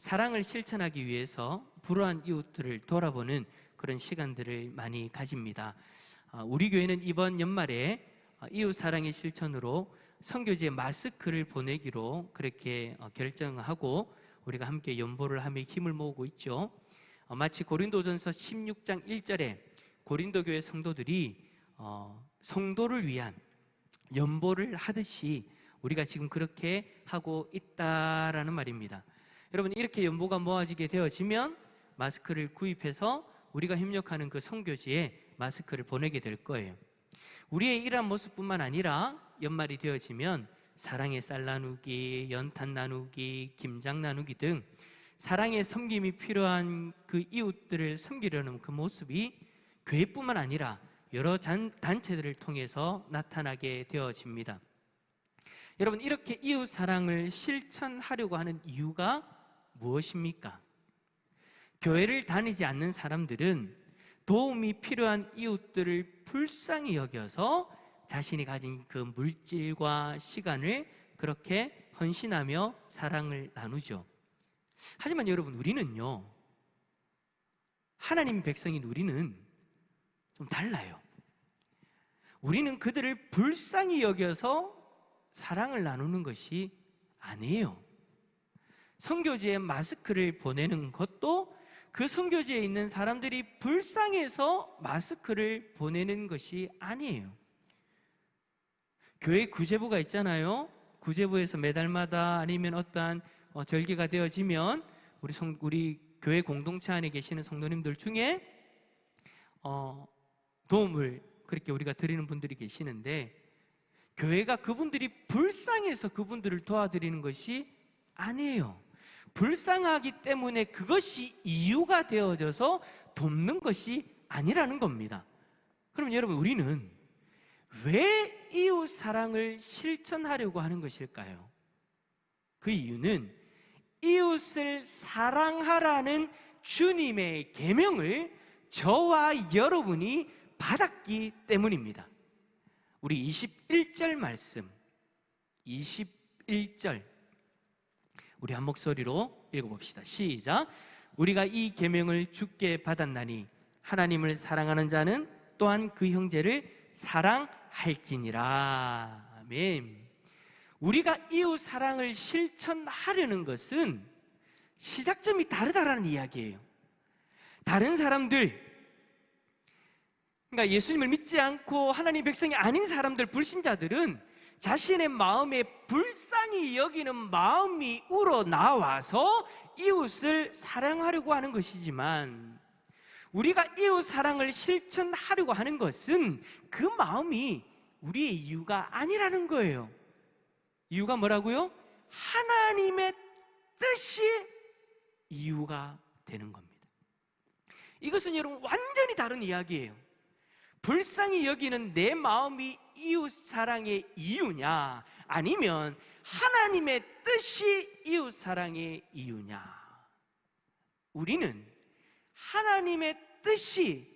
사랑을 실천하기 위해서 불우한 이웃들을 돌아보는 그런 시간들을 많이 가집니다. 우리 교회는 이번 연말에 이웃 사랑의 실천으로 선교지에 마스크를 보내기로 그렇게 결정하고 우리가 함께 연보를 하며 힘을 모으고 있죠. 마치 고린도전서 16장 1절에 고린도 교회 성도들이 성도를 위한 연보를 하듯이 우리가 지금 그렇게 하고 있다라는 말입니다. 여러분, 이렇게 연보가 모아지게 되어지면 마스크를 구입해서 우리가 협력하는 그 선교지에 마스크를 보내게 될 거예요. 우리의 이러한 모습뿐만 아니라 연말이 되어지면 사랑의 쌀 나누기, 연탄 나누기, 김장 나누기 등 사랑의 섬김이 필요한 그 이웃들을 섬기려는 그 모습이 교회뿐만 아니라 여러 단체들을 통해서 나타나게 되어집니다. 여러분, 이렇게 이웃 사랑을 실천하려고 하는 이유가 무엇입니까? 교회를 다니지 않는 사람들은 도움이 필요한 이웃들을 불쌍히 여겨서 자신이 가진 그 물질과 시간을 그렇게 헌신하며 사랑을 나누죠. 하지만 여러분, 우리는요, 하나님 백성인 우리는 좀 달라요. 우리는 그들을 불쌍히 여겨서 사랑을 나누는 것이 아니에요. 선교지에 마스크를 보내는 것도 그 선교지에 있는 사람들이 불쌍해서 마스크를 보내는 것이 아니에요. 교회 구제부가 있잖아요. 구제부에서 매달마다 아니면 어떠한 절기가 되어지면 우리 교회 공동체 안에 계시는 성도님들 중에 도움을 그렇게 우리가 드리는 분들이 계시는데, 교회가 그분들이 불쌍해서 그분들을 도와드리는 것이 아니에요. 불쌍하기 때문에 그것이 이유가 되어져서 돕는 것이 아니라는 겁니다. 그럼 여러분, 우리는 왜 이웃 사랑을 실천하려고 하는 것일까요? 그 이유는 이웃을 사랑하라는 주님의 계명을 저와 여러분이 받았기 때문입니다. 우리 21절 말씀, 21절 우리 한 목소리로 읽어봅시다. 시작. 우리가 이 계명을 주께 받았나니 하나님을 사랑하는 자는 또한 그 형제를 사랑할지니라. 아멘. 우리가 이웃 사랑을 실천하려는 것은 시작점이 다르다라는 이야기예요. 다른 사람들, 그러니까 예수님을 믿지 않고 하나님 백성이 아닌 사람들, 불신자들은 자신의 마음에 불쌍히 여기는 마음이 우러나와서 이웃을 사랑하려고 하는 것이지만, 우리가 이웃 사랑을 실천하려고 하는 것은 그 마음이 우리의 이유가 아니라는 거예요. 이유가 뭐라고요? 하나님의 뜻이 이유가 되는 겁니다. 이것은 여러분 완전히 다른 이야기예요. 불쌍히 여기는 내 마음이 이웃 사랑의 이유냐, 아니면 하나님의 뜻이 이웃 사랑의 이유냐? 우리는 하나님의 뜻이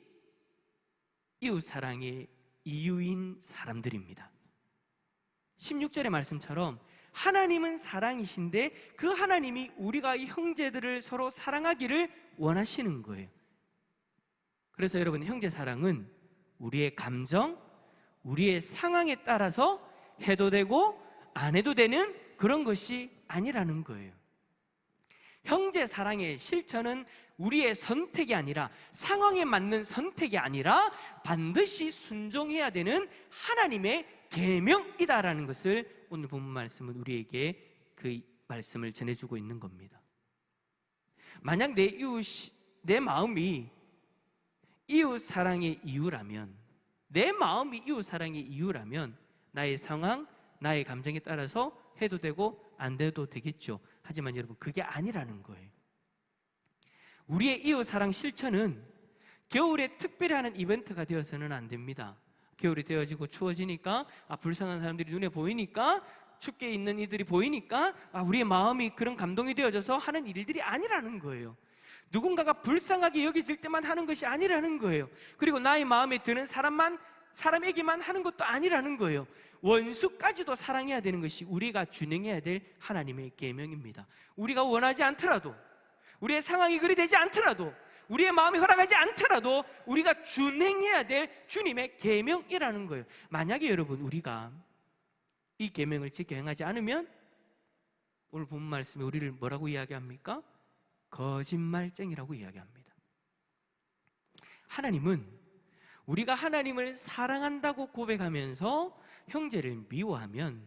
이웃 사랑의 이유인 사람들입니다. 16절의 말씀처럼 하나님은 사랑이신데 그 하나님이 우리가 이 형제들을 서로 사랑하기를 원하시는 거예요. 그래서 여러분, 형제 사랑은 우리의 감정, 우리의 상황에 따라서 해도 되고 안 해도 되는 그런 것이 아니라는 거예요. 형제 사랑의 실천은 우리의 선택이 아니라, 상황에 맞는 선택이 아니라 반드시 순종해야 되는 하나님의 계명이다라는 것을 오늘 본문 말씀은 우리에게 그 말씀을 전해주고 있는 겁니다. 만약 내 마음이 이웃 사랑의 이유라면, 내 마음이 이웃 사랑의 이유라면 나의 상황, 나의 감정에 따라서 해도 되고 안 돼도 되겠죠. 하지만 여러분, 그게 아니라는 거예요. 우리의 이웃 사랑 실천은 겨울에 특별히 하는 이벤트가 되어서는 안 됩니다. 겨울이 되어지고 추워지니까 불쌍한 사람들이 눈에 보이니까, 춥게 있는 이들이 보이니까 우리의 마음이 그런 감동이 되어져서 하는 일들이 아니라는 거예요. 누군가가 불쌍하게 여겨질 때만 하는 것이 아니라는 거예요. 그리고 나의 마음에 드는 사람에게만 하는 것도 아니라는 거예요. 원수까지도 사랑해야 되는 것이 우리가 준행해야 될 하나님의 계명입니다. 우리가 원하지 않더라도, 우리의 상황이 그리 되지 않더라도, 우리의 마음이 허락하지 않더라도 우리가 준행해야 될 주님의 계명이라는 거예요. 만약에 여러분 우리가 이 계명을 지켜 행하지 않으면 오늘 본 말씀에 우리를 뭐라고 이야기합니까? 거짓말쟁이라고 이야기합니다. 하나님은 우리가 하나님을 사랑한다고 고백하면서 형제를 미워하면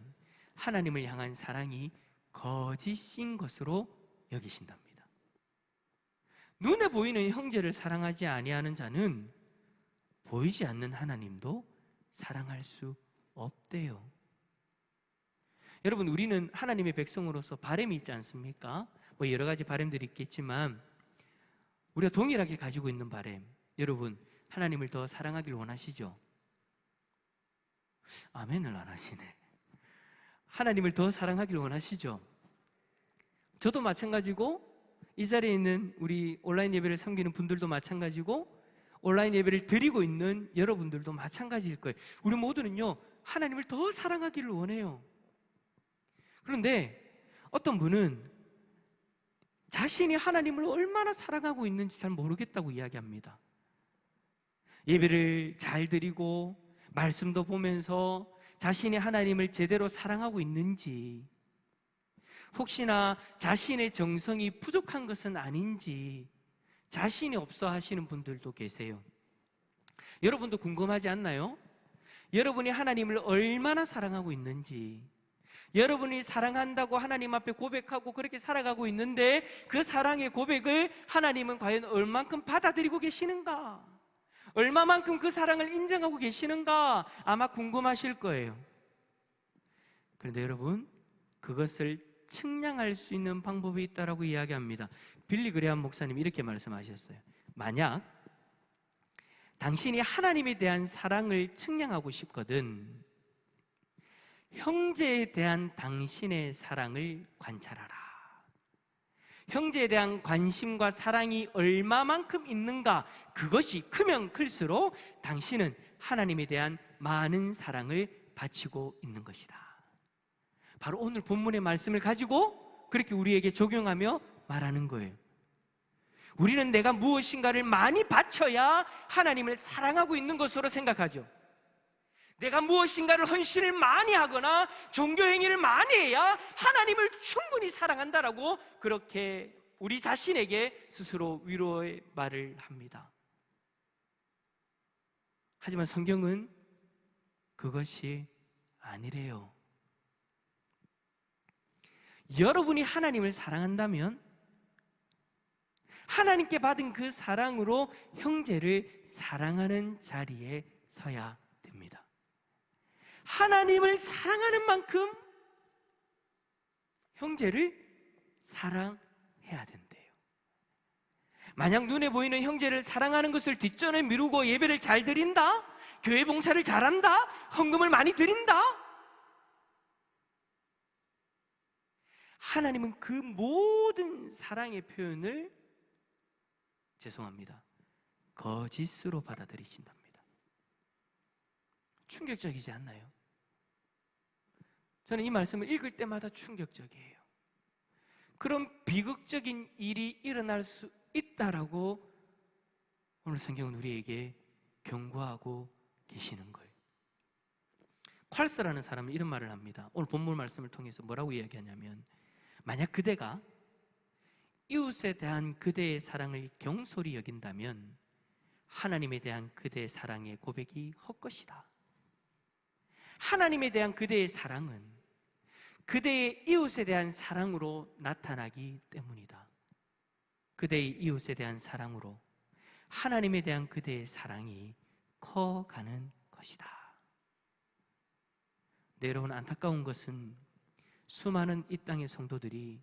하나님을 향한 사랑이 거짓인 것으로 여기신답니다. 눈에 보이는 형제를 사랑하지 아니하는 자는 보이지 않는 하나님도 사랑할 수 없대요. 여러분, 우리는 하나님의 백성으로서 바람이 있지 않습니까? 뭐 여러 가지 바람들이 있겠지만 우리가 동일하게 가지고 있는 바람, 여러분 하나님을 더 사랑하길 원하시죠? 아멘을 안 하시네. 하나님을 더 사랑하길 원하시죠? 저도 마찬가지고 이 자리에 있는 우리 온라인 예배를 섬기는 분들도 마찬가지고 온라인 예배를 드리고 있는 여러분들도 마찬가지일 거예요. 우리 모두는요 하나님을 더 사랑하기를 원해요. 그런데 어떤 분은 자신이 하나님을 얼마나 사랑하고 있는지 잘 모르겠다고 이야기합니다. 예배를 잘 드리고 말씀도 보면서 자신이 하나님을 제대로 사랑하고 있는지, 혹시나 자신의 정성이 부족한 것은 아닌지 자신이 없어 하시는 분들도 계세요. 여러분도 궁금하지 않나요? 여러분이 하나님을 얼마나 사랑하고 있는지, 여러분이 사랑한다고 하나님 앞에 고백하고 그렇게 살아가고 있는데 그 사랑의 고백을 하나님은 과연 얼만큼 받아들이고 계시는가? 얼마만큼 그 사랑을 인정하고 계시는가? 아마 궁금하실 거예요. 그런데 여러분, 그것을 측량할 수 있는 방법이 있다라고 이야기합니다. 빌리 그레함 목사님이 이렇게 말씀하셨어요. 만약 당신이 하나님에 대한 사랑을 측량하고 싶거든, 형제에 대한 당신의 사랑을 관찰하라. 형제에 대한 관심과 사랑이 얼마만큼 있는가, 그것이 크면 클수록 당신은 하나님에 대한 많은 사랑을 바치고 있는 것이다. 바로 오늘 본문의 말씀을 가지고 그렇게 우리에게 적용하며 말하는 거예요. 우리는 내가 무엇인가를 많이 바쳐야 하나님을 사랑하고 있는 것으로 생각하죠. 내가 무엇인가를 헌신을 많이 하거나 종교 행위를 많이 해야 하나님을 충분히 사랑한다라고 그렇게 우리 자신에게 스스로 위로의 말을 합니다. 하지만 성경은 그것이 아니래요. 여러분이 하나님을 사랑한다면 하나님께 받은 그 사랑으로 형제를 사랑하는 자리에 서야 됩니다. 하나님을 사랑하는 만큼 형제를 사랑해야 된대요. 만약 눈에 보이는 형제를 사랑하는 것을 뒷전에 미루고 예배를 잘 드린다, 교회 봉사를 잘한다, 헌금을 많이 드린다, 하나님은 그 모든 사랑의 표현을 죄송합니다, 거짓으로 받아들이신답니다. 충격적이지 않나요? 저는 이 말씀을 읽을 때마다 충격적이에요. 그런 비극적인 일이 일어날 수 있다라고 오늘 성경은 우리에게 경고하고 계시는 거예요. 콸스라는 사람은 이런 말을 합니다. 오늘 본문 말씀을 통해서 뭐라고 이야기하냐면, 만약 그대가 이웃에 대한 그대의 사랑을 경솔히 여긴다면 하나님에 대한 그대의 사랑의 고백이 헛것이다. 하나님에 대한 그대의 사랑은 그대의 이웃에 대한 사랑으로 나타나기 때문이다. 그대의 이웃에 대한 사랑으로 하나님에 대한 그대의 사랑이 커가는 것이다. 네, 여러분, 안타까운 것은 수많은 이 땅의 성도들이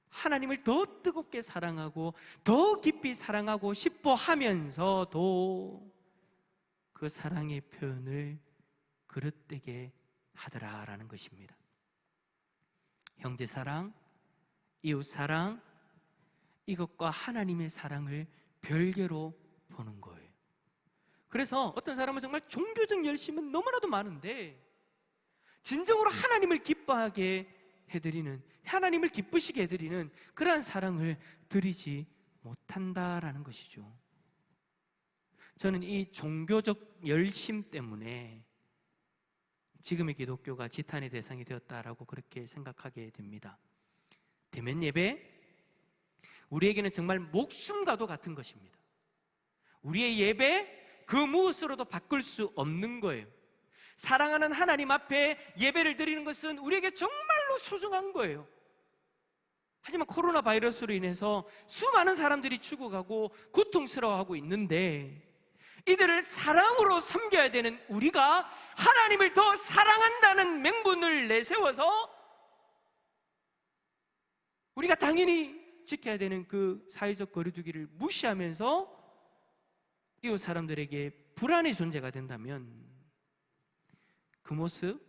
하나님을 더 뜨겁게 사랑하고 더 깊이 사랑하고 싶어 하면서도 그 사랑의 표현을 그릇되게 하더라라는 것입니다. 형제 사랑, 이웃 사랑, 이것과 하나님의 사랑을 별개로 보는 거예요. 그래서 어떤 사람은 정말 종교적 열심은 너무나도 많은데 진정으로 하나님을 기뻐하게 해드리는, 하나님을 기쁘시게 해드리는 그러한 사랑을 드리지 못한다라는 것이죠. 저는 이 종교적 열심 때문에 지금의 기독교가 지탄의 대상이 되었다라고 그렇게 생각하게 됩니다. 대면 예배, 우리에게는 정말 목숨과도 같은 것입니다. 우리의 예배, 그 무엇으로도 바꿀 수 없는 거예요. 사랑하는 하나님 앞에 예배를 드리는 것은 우리에게 정말로 소중한 거예요. 하지만 코로나 바이러스로 인해서 수많은 사람들이 죽어가고 고통스러워하고 있는데, 이들을 사랑으로 섬겨야 되는 우리가 하나님을 더 사랑한다는 명분을 내세워서 우리가 당연히 지켜야 되는 그 사회적 거리두기를 무시하면서 이웃 사람들에게 불안의 존재가 된다면, 그 모습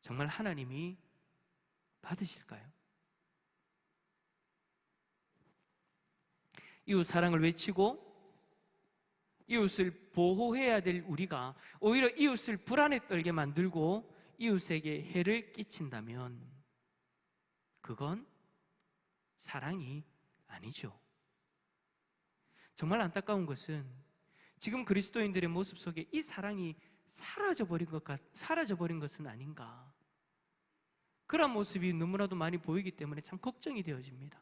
정말 하나님이 받으실까요? 이웃 사랑을 외치고 이웃을 보호해야 될 우리가 오히려 이웃을 불안에 떨게 만들고 이웃에게 해를 끼친다면 그건 사랑이 아니죠. 정말 안타까운 것은 지금 그리스도인들의 모습 속에 이 사랑이 사라져버린 것은 아닌가, 그런 모습이 너무나도 많이 보이기 때문에 참 걱정이 되어집니다.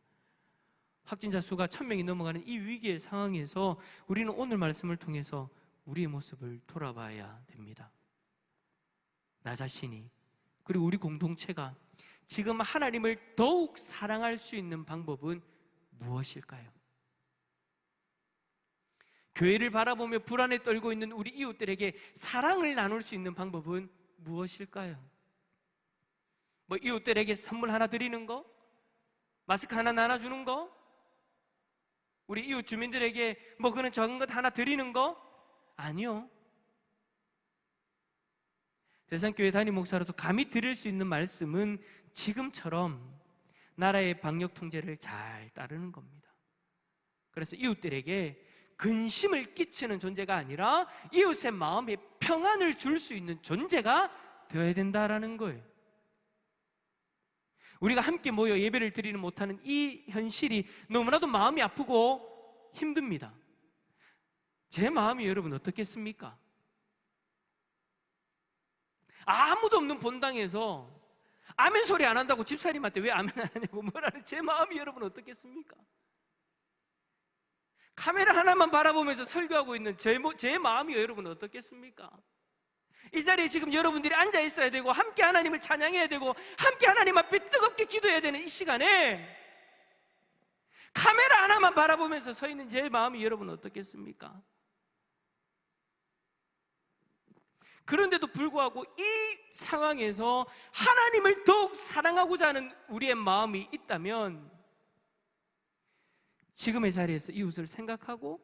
확진자 수가 1000명이 넘어가는 이 위기의 상황에서 우리는 오늘 말씀을 통해서 우리의 모습을 돌아봐야 됩니다. 나 자신이, 그리고 우리 공동체가 지금 하나님을 더욱 사랑할 수 있는 방법은 무엇일까요? 교회를 바라보며 불안에 떨고 있는 우리 이웃들에게 사랑을 나눌 수 있는 방법은 무엇일까요? 이웃들에게 선물 하나 드리는 거? 마스크 하나 나눠주는 거? 우리 이웃 주민들에게 그런 적은 것 하나 드리는 거? 아니요. 대산교회 담임 목사로서 감히 드릴 수 있는 말씀은 지금처럼 나라의 방역 통제를 잘 따르는 겁니다. 그래서 이웃들에게 근심을 끼치는 존재가 아니라 이웃의 마음에 평안을 줄 수 있는 존재가 되어야 된다라는 거예요. 우리가 함께 모여 예배를 드리는 못하는 이 현실이 너무나도 마음이 아프고 힘듭니다. 제 마음이 여러분 어떻겠습니까? 아무도 없는 본당에서 아멘 소리 안 한다고 집사님한테 왜 아멘 안 하냐고 뭐라는 제 마음이 여러분 어떻겠습니까? 카메라 하나만 바라보면서 설교하고 있는 제 마음이 여러분 어떻겠습니까? 이 자리에 지금 여러분들이 앉아 있어야 되고 함께 하나님을 찬양해야 되고 함께 하나님 앞에 뜨겁게 기도해야 되는 이 시간에 카메라 하나만 바라보면서 서 있는 제 마음이 여러분 어떻겠습니까? 그런데도 불구하고 이 상황에서 하나님을 더욱 사랑하고자 하는 우리의 마음이 있다면 지금의 자리에서 이웃을 생각하고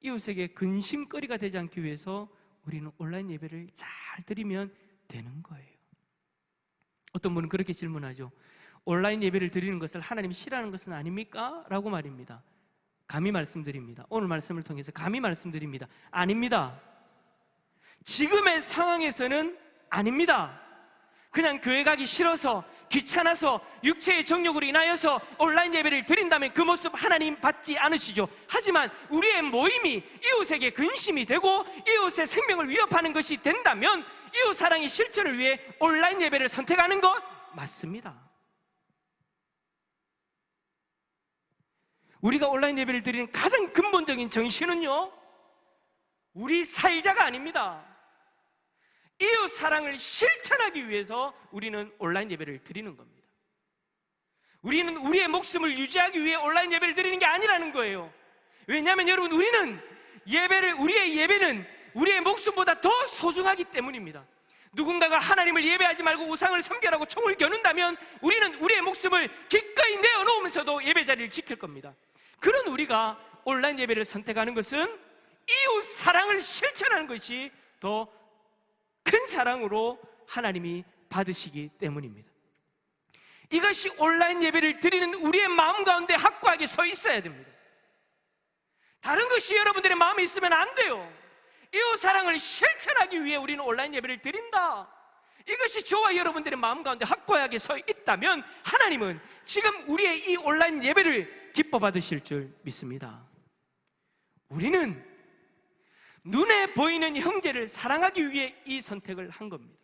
이웃에게 근심거리가 되지 않기 위해서 우리는 온라인 예배를 잘 드리면 되는 거예요. 어떤 분은 그렇게 질문하죠. 온라인 예배를 드리는 것을 하나님이 싫어하는 것은 아닙니까? 라고 말입니다. 감히 말씀드립니다. 오늘 말씀을 통해서 감히 말씀드립니다. 아닙니다. 지금의 상황에서는 아닙니다. 그냥 교회 가기 싫어서 귀찮아서 육체의 정욕으로 인하여서 온라인 예배를 드린다면 그 모습 하나님 받지 않으시죠. 하지만 우리의 모임이 이웃에게 근심이 되고 이웃의 생명을 위협하는 것이 된다면 이웃 사랑의 실천을 위해 온라인 예배를 선택하는 것 맞습니다. 우리가 온라인 예배를 드리는 가장 근본적인 정신은요, 우리 살자가 아닙니다. 이웃 사랑을 실천하기 위해서 우리는 온라인 예배를 드리는 겁니다. 우리는 우리의 목숨을 유지하기 위해 온라인 예배를 드리는 게 아니라는 거예요. 왜냐하면 여러분, 우리의 예배는 우리의 목숨보다 더 소중하기 때문입니다. 누군가가 하나님을 예배하지 말고 우상을 섬겨라고 총을 겨눈다면 우리는 우리의 목숨을 기꺼이 내어놓으면서도 예배 자리를 지킬 겁니다. 그런 우리가 온라인 예배를 선택하는 것은 이웃 사랑을 실천하는 것이 더 큰 사랑으로 하나님이 받으시기 때문입니다. 이것이 온라인 예배를 드리는 우리의 마음 가운데 확고하게 서 있어야 됩니다. 다른 것이 여러분들의 마음에 있으면 안 돼요. 이웃 사랑을 실천하기 위해 우리는 온라인 예배를 드린다. 이것이 저와 여러분들의 마음 가운데 확고하게 서 있다면 하나님은 지금 우리의 이 온라인 예배를 기뻐 받으실 줄 믿습니다. 우리는 눈에 보이는 형제를 사랑하기 위해 이 선택을 한 겁니다.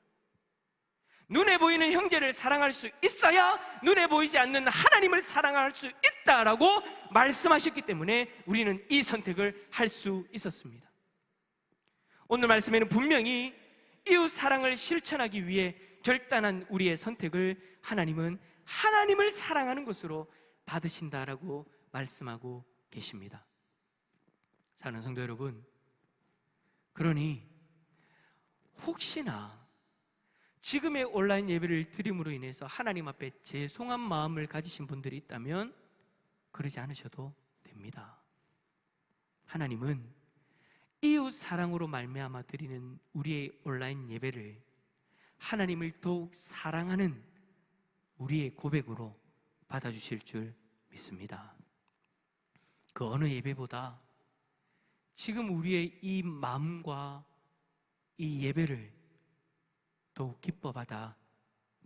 눈에 보이는 형제를 사랑할 수 있어야 눈에 보이지 않는 하나님을 사랑할 수 있다라고 말씀하셨기 때문에 우리는 이 선택을 할 수 있었습니다. 오늘 말씀에는 분명히 이웃 사랑을 실천하기 위해 결단한 우리의 선택을 하나님은 하나님을 사랑하는 것으로 받으신다라고 말씀하고 계십니다. 사랑하는 성도 여러분, 그러니 혹시나 지금의 온라인 예배를 드림으로 인해서 하나님 앞에 죄송한 마음을 가지신 분들이 있다면 그러지 않으셔도 됩니다. 하나님은 이웃 사랑으로 말미암아 드리는 우리의 온라인 예배를 하나님을 더욱 사랑하는 우리의 고백으로 받아주실 줄 믿습니다. 그 어느 예배보다 지금 우리의 이 마음과 이 예배를 더욱 기뻐 받아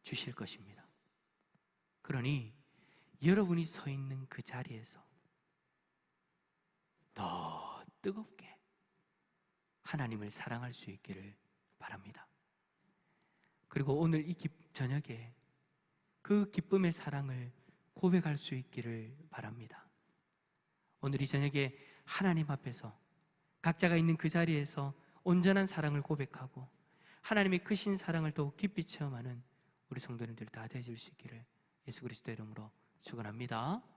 주실 것입니다. 그러니 여러분이 서 있는 그 자리에서 더 뜨겁게 하나님을 사랑할 수 있기를 바랍니다. 그리고 오늘 이 저녁에 그 기쁨의 사랑을 고백할 수 있기를 바랍니다. 오늘 이 저녁에 하나님 앞에서 각자가 있는 그 자리에서 온전한 사랑을 고백하고 하나님의 크신 사랑을 더욱 깊이 체험하는 우리 성도님들 다 되실 수 있기를 예수 그리스도 이름으로 축원합니다.